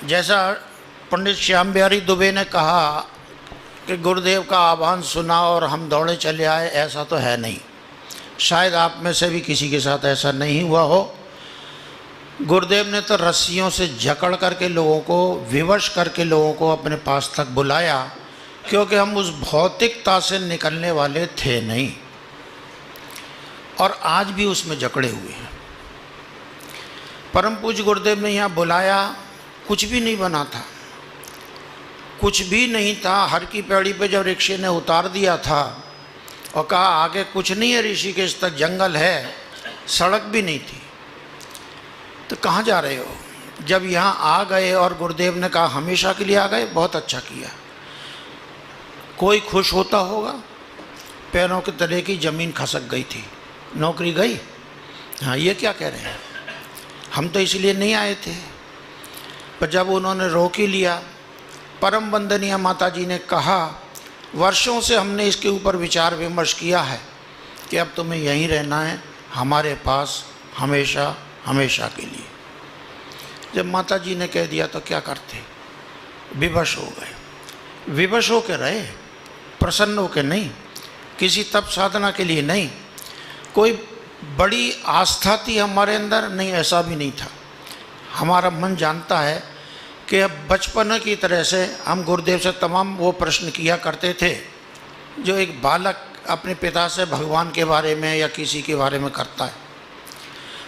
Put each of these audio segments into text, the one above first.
जैसा पंडित श्याम बिहारी दुबे ने कहा कि गुरुदेव का आह्वान सुना और हम दौड़े चले आए, ऐसा तो है नहीं। शायद आप में से भी किसी के साथ ऐसा नहीं हुआ हो। गुरुदेव ने तो रस्सियों से जकड़ करके लोगों को, विवश करके लोगों को अपने पास तक बुलाया, क्योंकि हम उस भौतिकता से निकलने वाले थे नहीं और आज भी उसमें जकड़े हुए हैं। परम पूज्य गुरुदेव ने यहाँ बुलाया, कुछ भी नहीं बना था, कुछ भी नहीं था। हर की पैड़ी पे जब रिक्शे ने उतार दिया था और कहा आगे कुछ नहीं है, ऋषिकेश तक जंगल है, सड़क भी नहीं थी, तो कहाँ जा रहे हो। जब यहाँ आ गए और गुरुदेव ने कहा हमेशा के लिए आ गए, बहुत अच्छा किया। कोई खुश होता होगा। पैरों के तले की ज़मीन खसक गई थी, नौकरी गई। हाँ, ये क्या कह रहे हैं, हम तो इसलिए नहीं आए थे। पर जब उन्होंने रोक ही लिया, परम वंदनीय माता जी ने कहा वर्षों से हमने इसके ऊपर विचार विमर्श किया है कि अब तुम्हें यहीं रहना है हमारे पास, हमेशा हमेशा के लिए। जब माता जी ने कह दिया तो क्या करते, विवश हो गए। विवश हो के रहे, प्रसन्न हो के नहीं, किसी तप साधना के लिए नहीं, कोई बड़ी आस्था थी हमारे अंदर नहीं, ऐसा भी नहीं था। हमारा मन जानता है कि अब बचपन की तरह से हम गुरुदेव से तमाम वो प्रश्न किया करते थे जो एक बालक अपने पिता से भगवान के बारे में या किसी के बारे में करता है,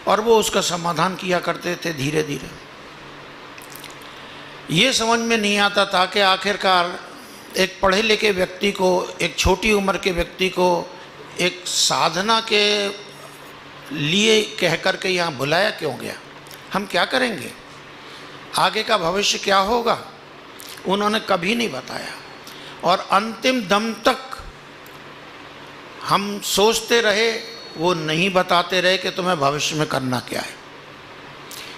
और वो उसका समाधान किया करते थे धीरे धीरे। ये समझ में नहीं आता था कि आखिरकार एक पढ़े लिखे व्यक्ति को, एक छोटी उम्र के व्यक्ति को एक साधना के लिए कह कर के यहाँ बुलाया क्यों गया, हम क्या करेंगे, आगे का भविष्य क्या होगा, उन्होंने कभी नहीं बताया। और अंतिम दम तक हम सोचते रहे, वो नहीं बताते रहे कि तुम्हें भविष्य में करना क्या है।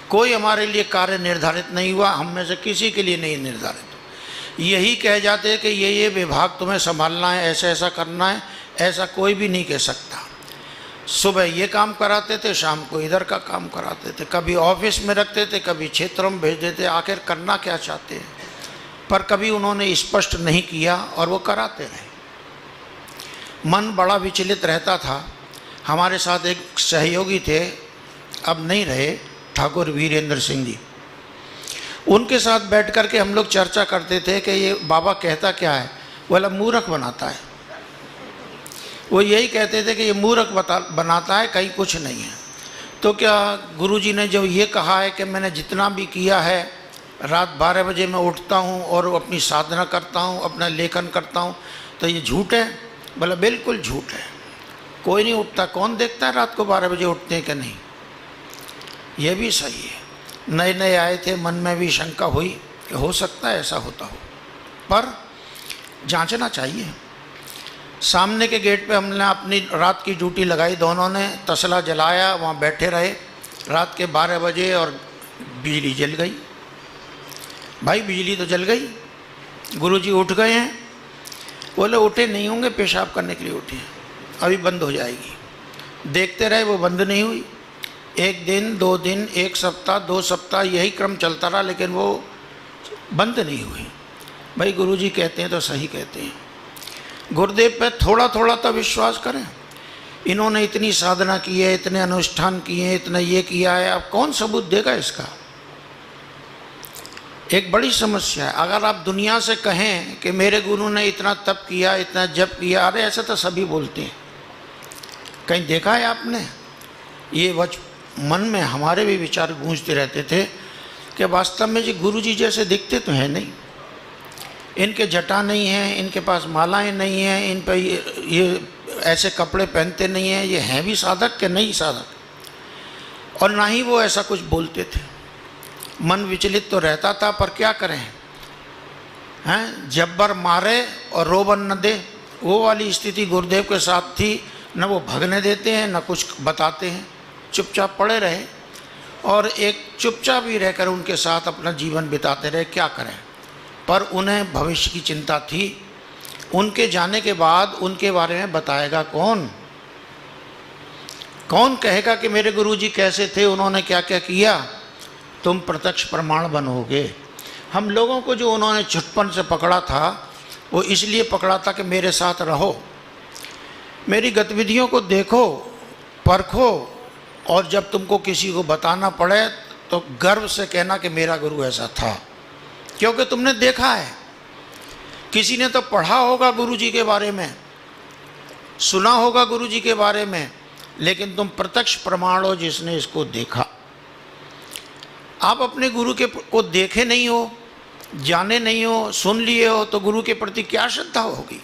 कोई हमारे लिए कार्य निर्धारित नहीं हुआ, हम में से किसी के लिए नहीं निर्धारित। यही कह जाते कि ये विभाग तुम्हें संभालना है, ऐसा ऐसा करना है, ऐसा कोई भी नहीं कह सकता। सुबह ये काम कराते थे, शाम को इधर का काम कराते थे, कभी ऑफिस में रखते थे, कभी क्षेत्रों में भेज देते। आखिर करना क्या चाहते हैं, पर कभी उन्होंने स्पष्ट नहीं किया और वो कराते रहे। मन बड़ा विचलित रहता था। हमारे साथ एक सहयोगी थे, अब नहीं रहे, ठाकुर वीरेंद्र सिंह जी। उनके साथ बैठ कर के हम लोग चर्चा करते थे कि ये बाबा कहता क्या है, बोला मूर्ख बनाता है। वो यही कहते थे कि ये मूर्ख बनाता है, कहीं कुछ नहीं है। तो क्या गुरुजी ने जो ये कहा है कि मैंने जितना भी किया है, रात 12 बजे मैं उठता हूँ और अपनी साधना करता हूँ, अपना लेखन करता हूँ, तो ये झूठ है। बोला बिल्कुल झूठ है, कोई नहीं उठता, कौन देखता है रात को 12 बजे उठते हैं कि नहीं। ये भी सही है। नए नए आए थे, मन में भी शंका हुई कि हो सकता है ऐसा होता हो, पर जांचना चाहिए। सामने के गेट पे हमने अपनी रात की ड्यूटी लगाई, दोनों ने तसला जलाया, वहाँ बैठे रहे रात के 12 बजे और बिजली जल गई। भाई बिजली तो जल गई, गुरुजी उठ गए हैं। बोले उठे नहीं होंगे, पेशाब करने के लिए उठे हैं, अभी बंद हो जाएगी। देखते रहे, वो बंद नहीं हुई। 1 दिन, 2 दिन, 1 सप्ताह, 2 सप्ताह, यही क्रम चलता रहा, लेकिन वो बंद नहीं हुई। भाई गुरुजी कहते हैं तो सही कहते हैं। गुरुदेव पे थोड़ा थोड़ा तो विश्वास करें। इन्होंने इतनी साधना की है, इतने अनुष्ठान किए हैं, इतना ये किया है, अब कौन सबूत देगा इसका। एक बड़ी समस्या है। अगर आप दुनिया से कहें कि मेरे गुरु ने इतना तप किया, इतना जप किया, अरे ऐसा तो सभी बोलते हैं, कहीं देखा है आपने। ये मन में हमारे भी विचार गूंजते रहते थे कि वास्तव में जी गुरु जी जैसे दिखते तो हैं नहीं, इनके जटा नहीं हैं, इनके पास मालाएं नहीं हैं, इन पर ये ऐसे कपड़े पहनते नहीं हैं, ये हैं भी साधक के नहीं साधक। और ना ही वो ऐसा कुछ बोलते थे। मन विचलित तो रहता था, पर क्या करें, हैं जब्बर मारे और रोबन न दे, वो वाली स्थिति गुरुदेव के साथ थी। न वो भगने देते हैं, न कुछ बताते हैं, चुपचाप पड़े रहे और एक चुपचाप ही रहकर उनके साथ अपना जीवन बिताते रहे। क्या करें, पर उन्हें भविष्य की चिंता थी। उनके जाने के बाद उनके बारे में बताएगा कौन, कौन कहेगा कि मेरे गुरुजी कैसे थे, उन्होंने क्या क्या किया। तुम प्रत्यक्ष प्रमाण बनोगे। हम लोगों को जो उन्होंने छुटपन से पकड़ा था वो इसलिए पकड़ा था कि मेरे साथ रहो, मेरी गतिविधियों को देखो, परखो, और जब तुमको किसी को बताना पड़े तो गर्व से कहना कि मेरा गुरु ऐसा था, क्योंकि तुमने देखा है। किसी ने तो पढ़ा होगा गुरु जी के बारे में, सुना होगा गुरु जी के बारे में, लेकिन तुम प्रत्यक्ष प्रमाण हो जिसने इसको देखा। आप अपने गुरु के को देखे नहीं हो, जाने नहीं हो, सुन लिए हो, तो गुरु के प्रति क्या श्रद्धा होगी।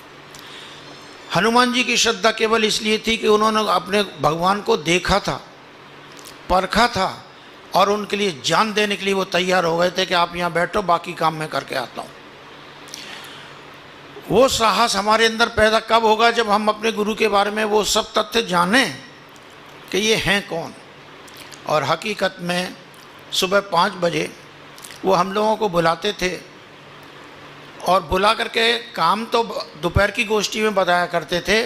हनुमान जी की श्रद्धा केवल इसलिए थी कि उन्होंने अपने भगवान को देखा था, परखा था, और उनके लिए जान देने के लिए वो तैयार हो गए थे कि आप यहाँ बैठो, बाकी काम मैं करके आता हूँ। वो साहस हमारे अंदर पैदा कब होगा, जब हम अपने गुरु के बारे में वो सब तथ्य जानें कि ये हैं कौन। और हकीकत में सुबह 5 बजे वो हम लोगों को बुलाते थे, और बुला करके काम तो दोपहर की गोष्ठी में बताया करते थे,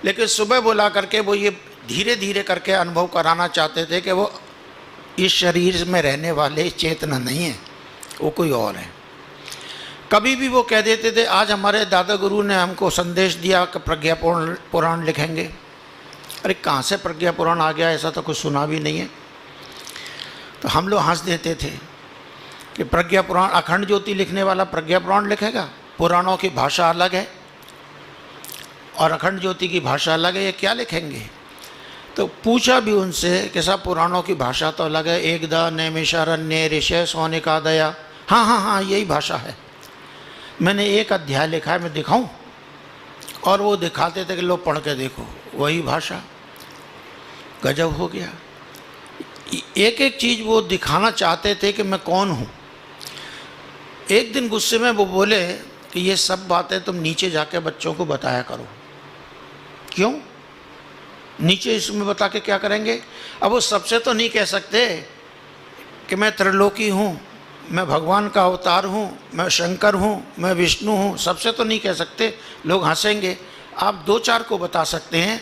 लेकिन सुबह बुला करके वो ये धीरे धीरे करके अनुभव कराना चाहते थे कि वो इस शरीर में रहने वाले चेतना नहीं है, वो कोई और है। कभी भी वो कह देते थे आज हमारे दादा गुरु ने हमको संदेश दिया कि प्रज्ञा पुराण लिखेंगे। अरे कहाँ से प्रज्ञा पुराण आ गया, ऐसा तो कुछ सुना भी नहीं है। तो हम लोग हंस देते थे कि प्रज्ञा पुराण, अखंड ज्योति लिखने वाला प्रज्ञा पुराण लिखेगा, पुराणों की भाषा अलग है और अखंड ज्योति की भाषा अलग है, ये क्या लिखेंगे। तो पूछा भी उनसे कि साहब पुराणों की भाषा तो अलग है, एकदा नैमिषारण्य ऋषय सोनिका दया, हाँ हाँ हाँ यही भाषा है। मैंने एक अध्याय लिखा है, मैं दिखाऊं, और वो दिखाते थे कि लो पढ़ के देखो, वही भाषा। गजब हो गया। एक एक चीज़ वो दिखाना चाहते थे कि मैं कौन हूँ। एक दिन गुस्से में वो बोले कि ये सब बातें तुम नीचे जाके बच्चों को बताया करो। क्यों? नीचे इसमें बता के क्या करेंगे। अब वो सबसे तो नहीं कह सकते कि मैं त्रिलोकी हूँ, मैं भगवान का अवतार हूँ, मैं शंकर हूँ, मैं विष्णु हूँ, सबसे तो नहीं कह सकते, लोग हंसेंगे। आप 2-4 को बता सकते हैं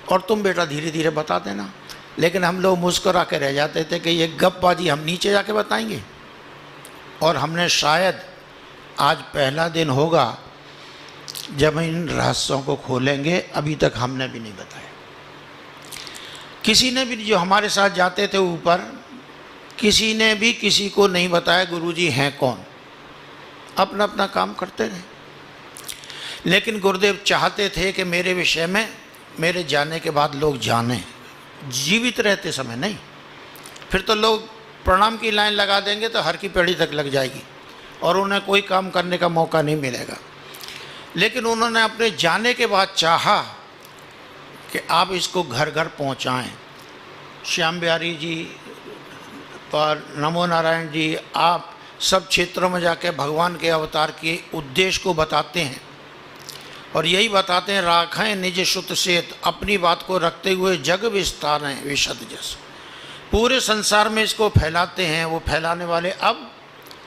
और तुम बेटा धीरे धीरे बता देना। लेकिन हम लोग मुस्कुरा के रह जाते थे कि ये गपबाजी हम नीचे जाके बताएंगे। और हमने शायद आज पहला दिन होगा जब इन रहस्यों को खोलेंगे, अभी तक हमने भी नहीं बताया। किसी ने भी, जो हमारे साथ जाते थे ऊपर, किसी ने भी किसी को नहीं बताया गुरुजी हैं कौन। अपना अपना काम करते रहे। लेकिन गुरुदेव चाहते थे कि मेरे विषय में मेरे जाने के बाद लोग जानें, जीवित रहते समय नहीं। फिर तो लोग प्रणाम की लाइन लगा देंगे तो हर की पेड़ी तक लग जाएगी और उन्हें कोई काम करने का मौका नहीं मिलेगा। लेकिन उन्होंने अपने जाने के बाद चाहा कि आप इसको घर घर पहुंचाएं। श्याम बिहारी जी और नमो नारायण जी, आप सब क्षेत्रों में जाके भगवान के अवतार के उद्देश्य को बताते हैं और यही बताते हैं, राखें निज सुत सेत, अपनी बात को रखते हुए जग विस्तार हैं विशद जस। पूरे संसार में इसको फैलाते हैं। वो फैलाने वाले अब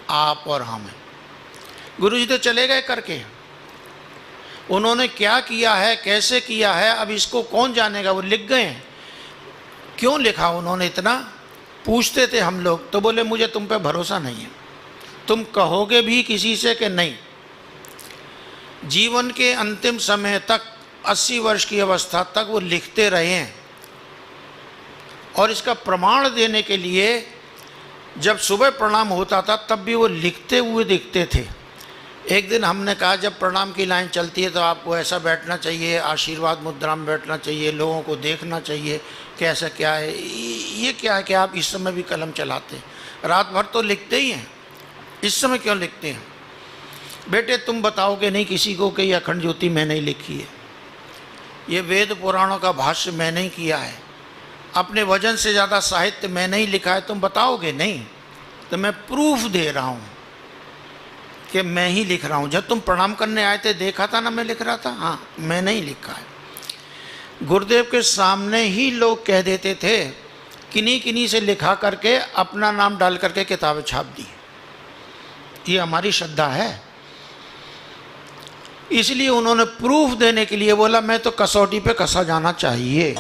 आप और हम हैं। गुरु जी तो चले गए करके, उन्होंने क्या किया है, कैसे किया है, अब इसको कौन जानेगा। वो लिख गए। क्यों लिखा उन्होंने इतना, पूछते थे हम लोग तो बोले मुझे तुम पे भरोसा नहीं है, तुम कहोगे भी किसी से कि नहीं। जीवन के अंतिम समय तक 80 वर्ष की अवस्था तक वो लिखते रहे हैं। और इसका प्रमाण देने के लिए जब सुबह प्रणाम होता था तब भी वो लिखते हुए दिखते थे। एक दिन हमने कहा जब प्रणाम की लाइन चलती है तो आपको ऐसा बैठना चाहिए, आशीर्वाद मुद्रा में बैठना चाहिए, लोगों को देखना चाहिए कैसा क्या है। ये क्या है कि आप इस समय भी कलम चलाते हैं, रात भर तो लिखते ही हैं, इस समय क्यों लिखते हैं। बेटे तुम बताओगे नहीं किसी को कि ये अखंड ज्योति मैंने ही लिखी है, ये वेद पुराणों का भाष्य मैंने ही किया है, अपने वजन से ज़्यादा साहित्य मैंने ही लिखा है, तुम बताओगे नहीं। तो मैं प्रूफ दे रहा हूँ कि मैं ही लिख रहा हूँ। जब तुम प्रणाम करने आए थे देखा था ना मैं लिख रहा था, हाँ मैंने ही लिखा है। गुरुदेव के सामने ही लोग कह देते थे, किन्हीं किन्हीं से लिखा करके अपना नाम डाल करके किताबें छाप दी। ये हमारी श्रद्धा है। इसलिए उन्होंने प्रूफ देने के लिए बोला मैं तो कसौटी पे कसा जाना चाहिए।